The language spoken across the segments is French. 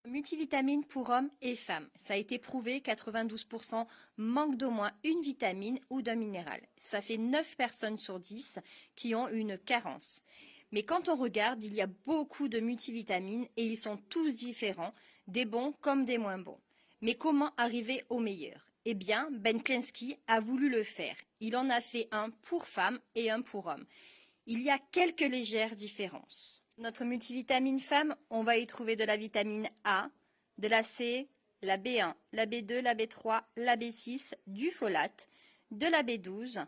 Multivitamines pour hommes et femmes. Ça a été prouvé, 92% manquent d'au moins une vitamine ou d'un minéral. Ça fait 9 personnes sur 10 qui ont une carence. Mais quand on regarde, il y a beaucoup de multivitamines et ils sont tous différents, des bons comme des moins bons. Mais comment arriver au meilleur? Eh bien, Ben Klinsky a voulu le faire. Il en a fait un pour femmes et un pour hommes. Il y a quelques légères différences. Notre multivitamine femme, on va y trouver de la vitamine A, de la C, la B1, la B2, la B3, la B6, du folate, de la B12,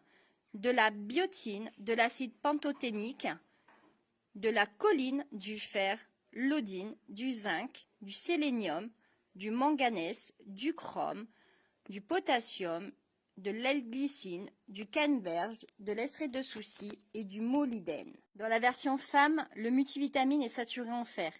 de la biotine, de l'acide pantothénique, de la choline, du fer, l'iodine, du zinc, du sélénium, du manganèse, du chrome, du potassium, de l'L-glycine, du canneberge, de l'estrade de souci et du molybdène. Dans la version femme, le multivitamine est saturé en fer.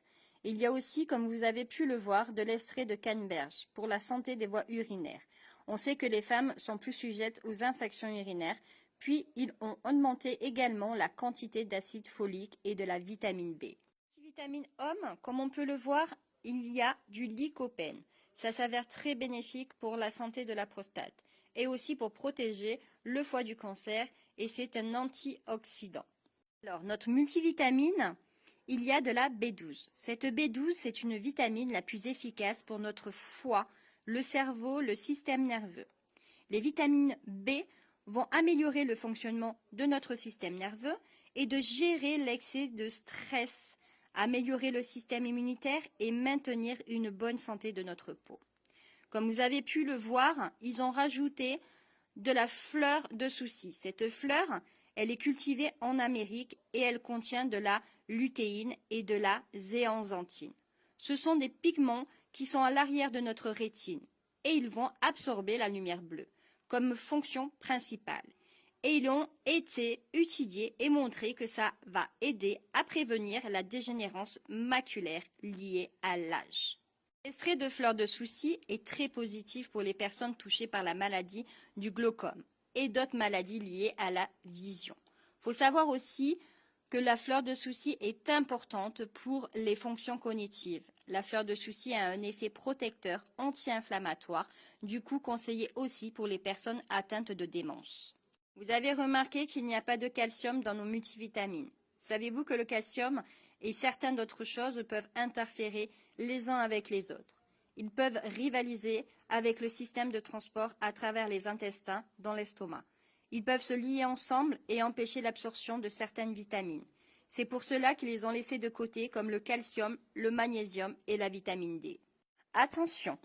Il y a aussi, comme vous avez pu le voir, de l'estrade de canneberge pour la santé des voies urinaires. On sait que les femmes sont plus sujettes aux infections urinaires, puis ils ont augmenté également la quantité d'acide folique et de la vitamine B. Vitamine homme, comme on peut le voir, il y a du lycopène. Ça s'avère très bénéfique pour la santé de la prostate et aussi pour protéger le foie du cancer et c'est un antioxydant. Alors, notre multivitamine, il y a de la B12. Cette B12, c'est une vitamine la plus efficace pour notre foie, le cerveau, le système nerveux. Les vitamines B vont améliorer le fonctionnement de notre système nerveux et de gérer l'excès de stress, améliorer le système immunitaire et maintenir une bonne santé de notre peau. Comme vous avez pu le voir, ils ont rajouté de la fleur de souci. Cette fleur, elle est cultivée en Amérique et elle contient de la lutéine et de la zéaxanthine. Ce sont des pigments qui sont à l'arrière de notre rétine et ils vont absorber la lumière bleue comme fonction principale. Et ils ont été étudiés et montré que ça va aider à prévenir la dégénérescence maculaire liée à l'âge. L'extrait de fleur de souci est très positif pour les personnes touchées par la maladie du glaucome et d'autres maladies liées à la vision. Il faut savoir aussi que la fleur de souci est importante pour les fonctions cognitives. La fleur de souci a un effet protecteur anti-inflammatoire, du coup conseillé aussi pour les personnes atteintes de démence. Vous avez remarqué qu'il n'y a pas de calcium dans nos multivitamines. Savez-vous que le calcium et certaines d'autres choses peuvent interférer les uns avec les autres? Ils peuvent rivaliser avec le système de transport à travers les intestins dans l'estomac. Ils peuvent se lier ensemble et empêcher l'absorption de certaines vitamines. C'est pour cela qu'ils les ont laissés de côté comme le calcium, le magnésium et la vitamine D. Attention,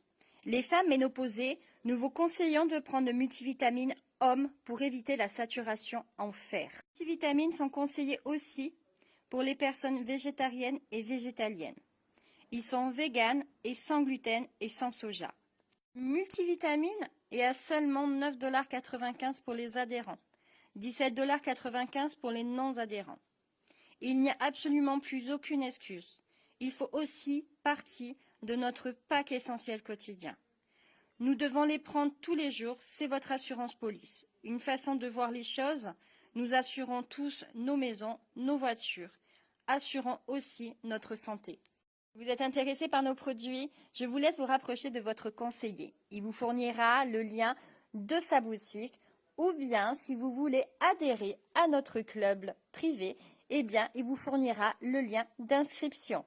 les femmes ménopausées, nous vous conseillons de prendre de multivitamines hommes pour éviter la saturation en fer. Les multivitamines sont conseillés aussi pour les personnes végétariennes et végétaliennes. Ils sont véganes et sans gluten et sans soja. Multivitamine est à seulement 9,95 $ pour les adhérents, 17,95 $ pour les non-adhérents. Il n'y a absolument plus aucune excuse. Il faut aussi partie de notre pack essentiel quotidien. Nous devons les prendre tous les jours, c'est votre assurance police. Une façon de voir les choses, nous assurons tous nos maisons, nos voitures, assurons aussi notre santé. Vous êtes intéressé par nos produits? Je vous laisse vous rapprocher de votre conseiller. Il vous fournira le lien de sa boutique ou bien si vous voulez adhérer à notre club privé, eh bien, il vous fournira le lien d'inscription.